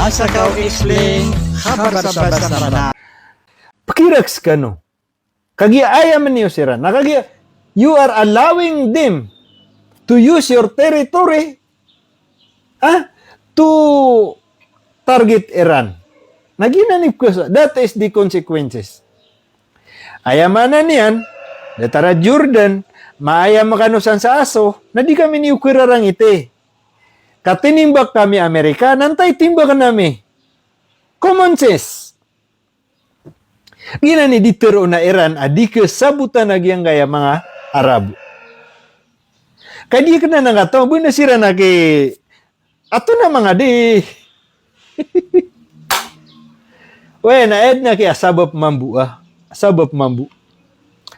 Asa ka explain, habar sa basa na. Pakiraks ka no. Kagiaya man niyo sira. You are allowing them to use your territory to target Iran. Naginanip ko sa, that is the consequences. Ayamanan niyan, datara Jordan, maaya makanusan sa aso, na di kami niukwirarang ite. Katinimbak kami Amerika, nantay timbakan nami. Common sense. Ginani ditero na Iran, adi kesabutan na giyang gaya mga Arab. Kaya di ka na nangataw, bu nasira na kay ato na mga di. Well, naed na kay asabap mambu asabap mambu.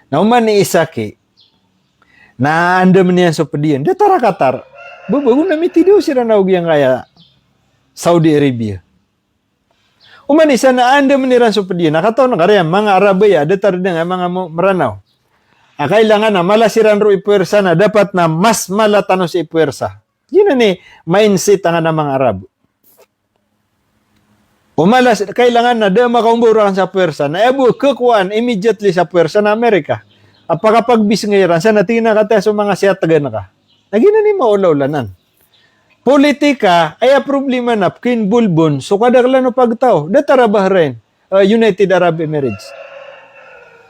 Nauman ni Isaki, na andam niya sa pedian, dia tarakatar. Bago na mitido sila na ugyang kaya Saudi Arabia. Umanisa na andam niran sa pedian, nakataw na kaya mga Arabaya, datar na mga maranaw. Kailangan na malasiran ro ipuwersa na dapat na mas malatanos ipuwersa. Yun na ni mindset ang mga Arab. Umalas, kailangan na da makaumburan sa puwersa na ebu kekuan immediately sa puwersa na Amerika. Apakapagbis ngayon, sa natin nakata sa mga siyatagan ka. Nagina ni maulaulanan. Politika, ay problema na, kin bulbon, so kadakla no pagtao, datara Bahrain, United Arab Emirates.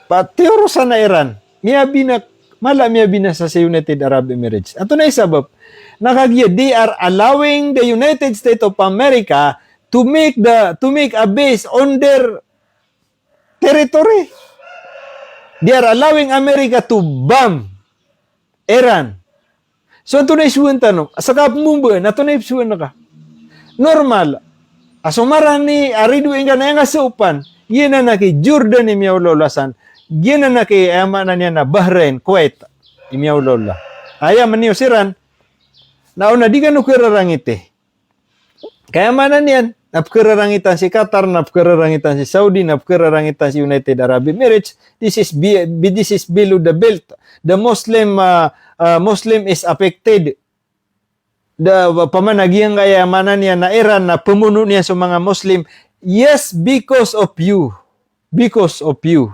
Patiro sa na Iran, miyabi na sa United Arab Emirates. Ato na isabab, they are allowing the United States of America to make a base on their territory. They are allowing America to bomb Iran. So, ito na isuwan tanong. Saka mumba, ito na isuwan na ka. Normal. Asumara ni Aridu inga na yung asupan. Yan na ki Jordan imiyaw lolasan. Yan na ki ama na niya na Bahrain, Kuwait. Imiyaw lola. Ayaman niyo siran. Nauna, di ka nukirarangiti. Kaya manan yan. Napkararangitan si Qatar, napkararangitan si Saudi, napkararangitan si United Arab Emirates. This is below the belt. The Muslim is affected. The pamanagiyang kayamanan niya na Iran na pumuno niya sa mga Muslim. Yes, because of you. Because of you.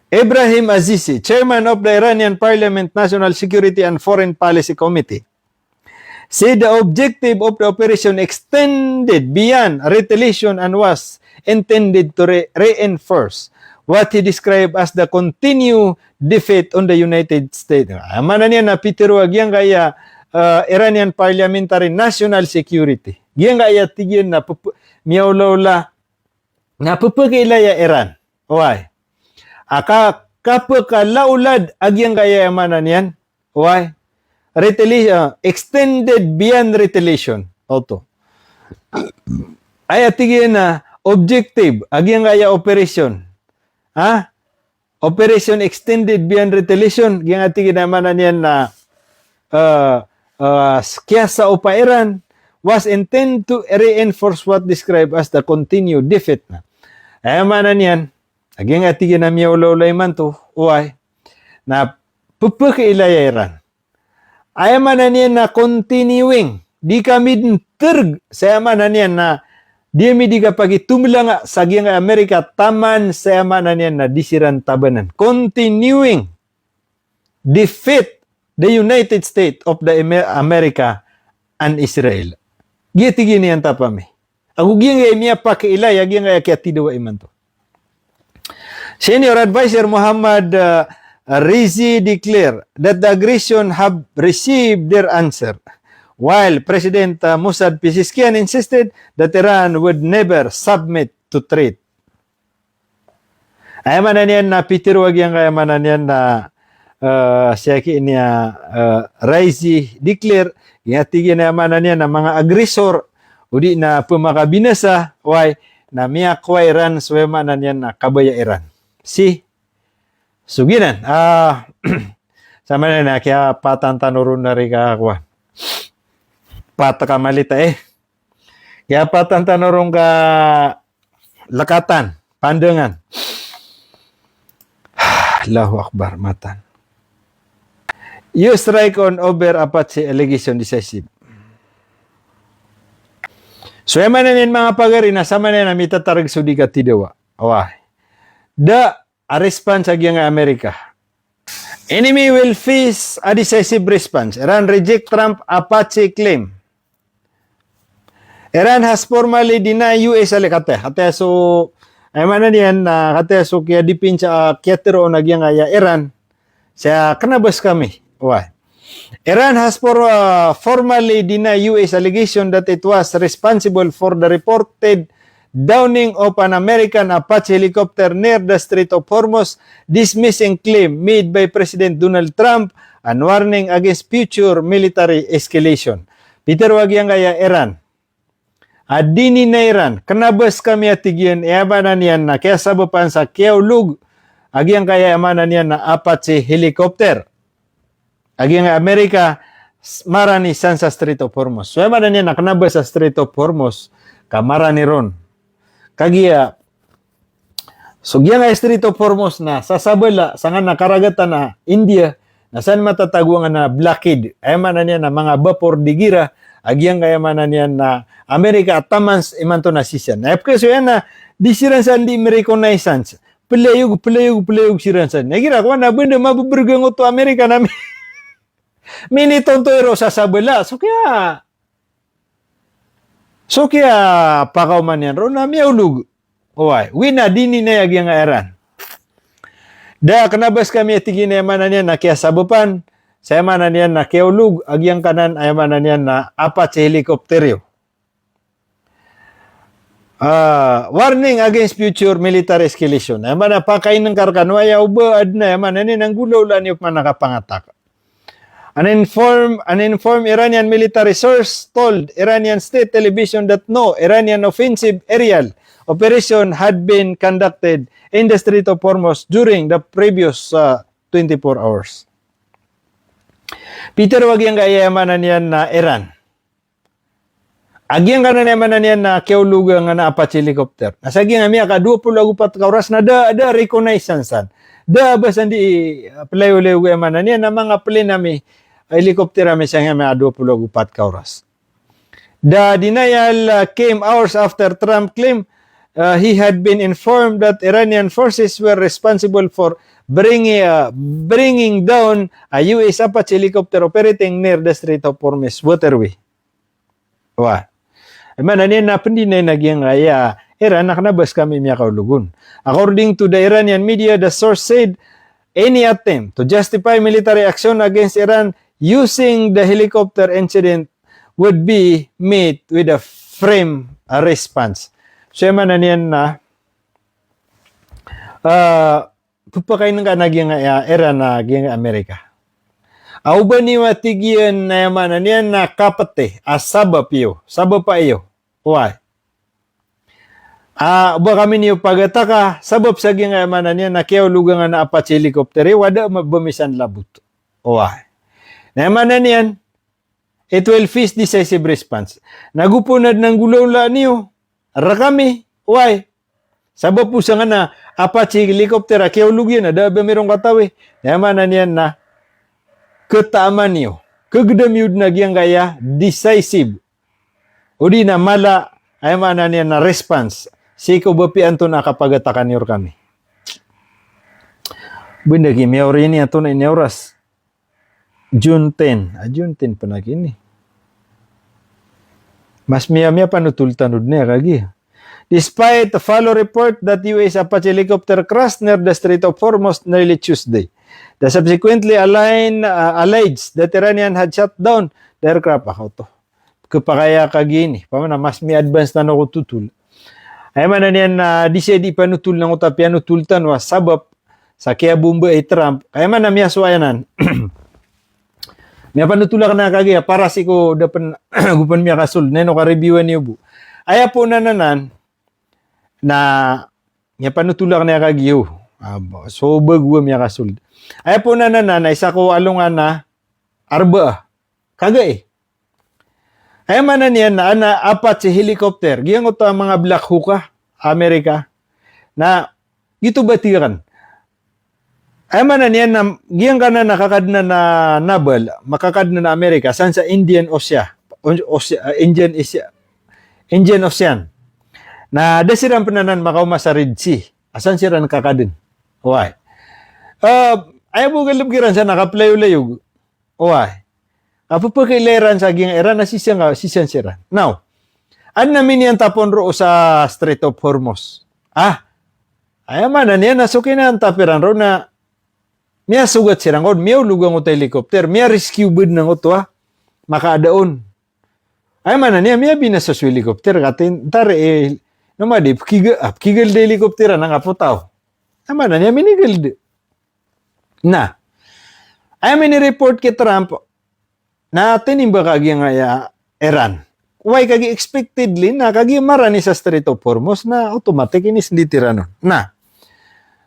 Ibrahim Azizi, chairman of the Iranian Parliament National Security and Foreign Policy Committee, said the objective of the operation extended beyond retaliation and was intended to reinforce what he described as the continued defeat on the United States. Amana niya na pitiruag yang kaya Iranian Parliamentary National Security. Yang kaya tigyan na miyawlawla na pupagilaya Iran. Why? Kapagkalaulad agyang kaya amana niyan. Why? Retaliation, extended beyond retaliation. Auto. Ay atigyan na objective, agyang kaya operation. Operation extended beyond retaliation, gyang atigyan naman na niyan na kiyasa upa Iran was intended to reinforce what described as the continued defeat na. Ay man niyan, agyang atigyan na miya ulaulay man to, uway, na pupakailaya Iran. Ayaman na niyan na continuing. Di kami terg. Sayaman na niyan na di mi di kapag tumulanga sa giyang Amerika taman sayaman na niyan na disiran tabanan. Continuing defeat the United States of the America and Israel. Giyati niyan tapami. Ako giyang miya pakiilay, giyang kaya tidawa iman to. Senior Advisor Muhammad Rizi declared that the aggression have received their answer, while President Mossad Pezeshkian insisted that Iran would never submit to threat. Ayaman na niyan na pitiruag yang ayaman na niyan na siya niya Rizi declare ihatigin na ayaman na niyan na mga agresor udi na pumakabinasa why na miyakwa Iran swema na niyan na kabaya Iran. Suginan, sama na kaya patantanurun na rin kakakwa. Patakamalita Kaya patantanurun ka lakatan, pandangan. Allahu Akbar, matan. You strike on over Apache allegation decisive. So, yaman na nin mga pagari, nasama na mitatarag sudi ka tidawa. Away. Da, a response agi nga Amerika. Enemy will face a decisive response. Iran reject Trump Apache claim. Iran has formally denied US alikate. Kate so, ay mana niyan na kate so kaya dipin sa kiatero nagyang aya Iran. Sa kanabas kami. Why? Iran has formally denied US allegation that it was responsible for the reported downing of an American Apache helicopter near the Strait of Hormuz, dismissing claim made by President Donald Trump and warning against future military escalation. Peter wagyang kaya Iran. Adini na Iran, kanabas kami atigyan, iamanan yan na kaya sabapan sa Keolug, agyang kaya iamanan yan na Apache helicopter. Agyang Amerika, marani san sa Strait of Hormuz. So iamanan yan na kanabas sa Strait of Hormuz, kamarani ron. Kagiya, so gyang Strait of Hormuz na sasabala sa nga nakaragatan na India, na saan matatagwa na blockade, iamanan yan na mga vapor digira, agyang kaya manan yan na Amerika tamans imanto na sisan. Na so yan na di siransan di Americanizans. Pelayog siransan. Nagira ko na benda mabuburgang to Amerika namin. Miniton to ero sa sabela. So kaya pakaw man yan ro na miyaulug. Oy, wina dini na yagyang Iran. Da kanabas kami tigin na manan yan na kaya sabupan. Saya manan yan na keulug, agyang kanan ay manan yan na Apache helicopter. Warning against future military escalation. Ay mana pakain ng karkanwaya uba adna ay manan yan ang gulaw lan yung manakapangatak. An informed Iranian military source told Iranian state television that no Iranian offensive aerial operation had been conducted in the Strait of Hormuz during the previous 24 hours. Peter, wag yung kayamanan yan na Iran. Agyang kanan naman yan na keulugang na Apache helicopter. Nasaging amia ka 24 oras na da reconnaissance. Da basan di palayo-layo kayamanan yan na mga plane nami helicopter nami siya nga 24 oras. The denial came hours after Trump claimed he had been informed that Iranian forces were responsible for bringing down a US Apache helicopter operating near the Strait of Hormuz waterway. Wah. Manan na pendinay nagyang aya Iran nakanabas kami miya kaulugun. According to the Iranian media, the source said any attempt to justify military action against Iran using the helicopter incident would be met with a firm response. So manan na pupakay ng kanaging era na gyang Amerika. Au ba ni matigyan na yamanan yan na kapate asaba piyo. Saba pa iyo. Why? Ba kami niyo pagataka sabab sa gyang yamanan yan na kaya lugang na Apache helicopter wada mabumisan labut. Why? Na yamanan yan it will face decisive response. Nagupunad ng gulaw niyo. Rakami. Why? Sabab po sa nga na Apache helicopter akiulog yan, ada ba merong katawi? Namanan yan na ketaman niyo. Kagdam yun na gyang kaya decisive. O di na mala ay manan yan na response. Siko bapian to nakapagatakan niyo kami. Bunda kimiyawri niya to na inyoras. June 10. June 10 pa na kini. Mas miya panutultanod niya kagi. Despite the follow report that US Apache helicopter crashed near the Strait of Hormuz nearly Tuesday, the subsequently alleged that Iranian had shut down the aircraft. Ako to. Kapakaya kagini. Pamana, mas may advance na ako tutul. Ay manan yan na di siya di panutul ng utapian utultan wa sabab sa kaya bumba ay Trump. Ay manan miya suwayanan. Miya panutulak na kagaya para si ko dapan gupan miya kasul. Neno ka reviewan niyo bu. Aya po nananan na niya panutulak niya kagiyo. So bagwa miya kasul. Aya po nananan na isa ko alungan na arba. Kagay. Ay manan yan na Apache helicopter. Giyang ito ang mga Black Hawk Amerika na gito batiran. Ay manan yan na giyang ka na nakakadna na nabal, makakadna na Amerika san sa Indian Ocean. Indian Indian Ocean. Na desiran penanan makauma sa Red Sea. Asan siran kakadin? Why? Ayaw mo galabgiran sa nakaplayo-layog. Why? Apo pa kaileran sa aking era na sisan siran. Now, an namin yan tapon ro sa Strait of Hormuz. Ayaw man, niya nasukin na ang tapiran ro na miya sugat sirang kon, miya ulugang o helicopter, miya rescue bird ng oto makaadaon. Ayaw man, niya miya binasos helicopter, katin, tari nomadi, kigal de helicopter ng aputaw. Ayaw man, niya minigal de. Na, ayaw report kay Trump na tinimba kagi nga Iran. Why kagi expectedly na kagi marani sa Strait of Hormuz na automatic inis hindi tiranon. Na,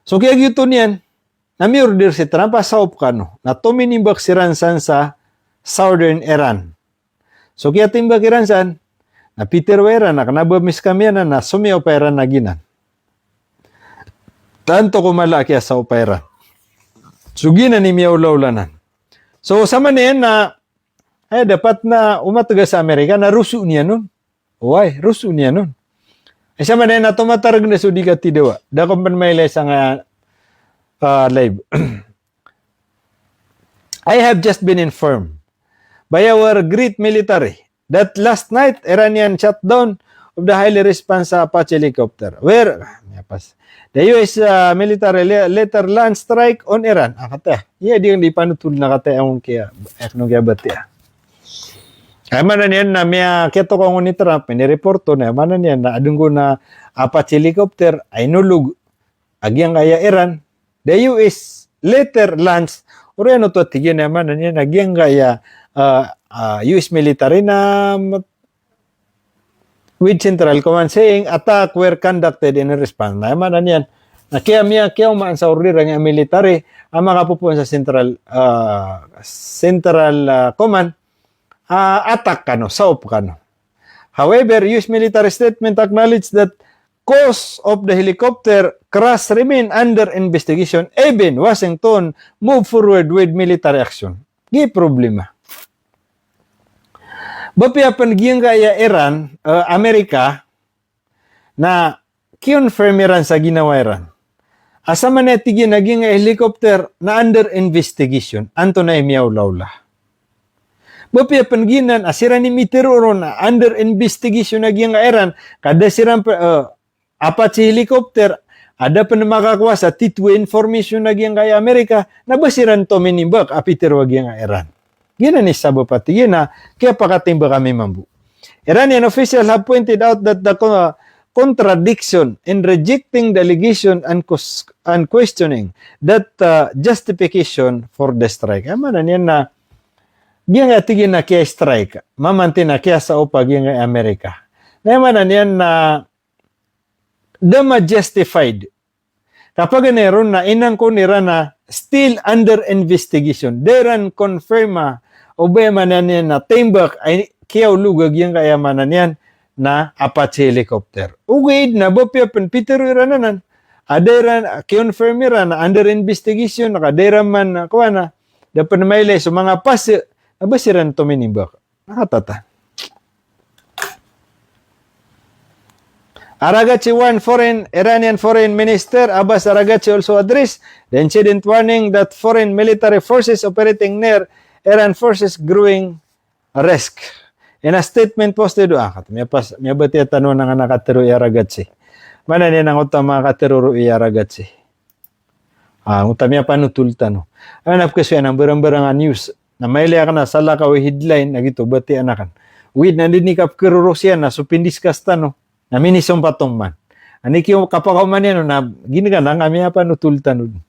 so kaya gito niyan, na may order si Trump sa Opkano na tuminimbak si Ransan sa Southern Iran. So kaya timbak Ransan na Peter Wera na kanabamis kami na sumiyaw pa Iran na ginan. Tanto kumalaki sa Opairan. So ginan ni miyaw laulanan. So sa maniyan na dapat na umataga sa Amerika na rusu niya nun. Why? Rusu niya nun. Sa maniyan na tumatarag na sudi ka tidawa. Dakong pan may lesang live. I have just been informed by our great military that last night Iranian shutdown of the highly response Apache helicopter where the US military later land strike on Iran. Kata, iya di yang dipanutul na kata ang kaya ekno kaya bati. Ay manan yan na miya keto ko ni Trump ni reporto na manan yan na adunggo na Apache helicopter ay nulug agyang kaya Iran. The US later lands oreno to tigyan naman na niya nagyang gaya US military na with Central Command saying attack were conducted in response. Naman na yan. Na kaya umaan sa order ng military ang makapupuan sa Central Command attack kano, saop kano. However, US military statement acknowledged that cause of the helicopter crash remain under investigation. Even Washington move forward with military action. Di problema. Bapiapan giyang kaya Iran, Amerika, na confirmiran sa ginawa Iran. Asa man natigin naging helicopter na under investigation. Anto na imiyaw lawla. Bapiapan ginan, asira ni Meteoro na under investigation naging Iran. Kada sirang Apache helicopter, ada pa na makakuha sa titwe information na giyang kaya Amerika, na basiran to minimbak, apiter wag giyang Iran. Gina ni sabo pati, gina, kaya pakatimba kami mambu. Iranian officials have pointed out that the contradiction in rejecting the allegation and questioning that justification for the strike. Amanan yan na, giyang atigin na kaya strike, mamantin na kaya sa upag giyang Amerika. Amanan yan na, dama justified. Kapag meron na inang ko nira na still under investigation, deran confirma o ba manan yan na timbak ay kiyaw lugag yung kayamanan yan na Apache helicopter. Ugid na ba piyapan Peter irananan. Aderan confirmira na under investigation nakaderan man na kuha na dapat na mailay so mga pasi abasiran to minimbak. Nakatata. Aragachi Iranian foreign minister Abbas Aragachi also addressed the incident, warning that foreign military forces operating near Iran forces growing risk. In a statement posted, may bati tanong nga nakatero Aragachi. Mana niya nang utama katero Aragachi. Utamya panutulta no. Anap kasi yan ang barang-barang news na mailaya ka na sa lakaw headline na gito bati anakan. With na dinikap kiruro siya na supindiskas no. Na minisong patong man. Ani kiyo kapakaw man yan, na giniga na kami pa nutultan nun.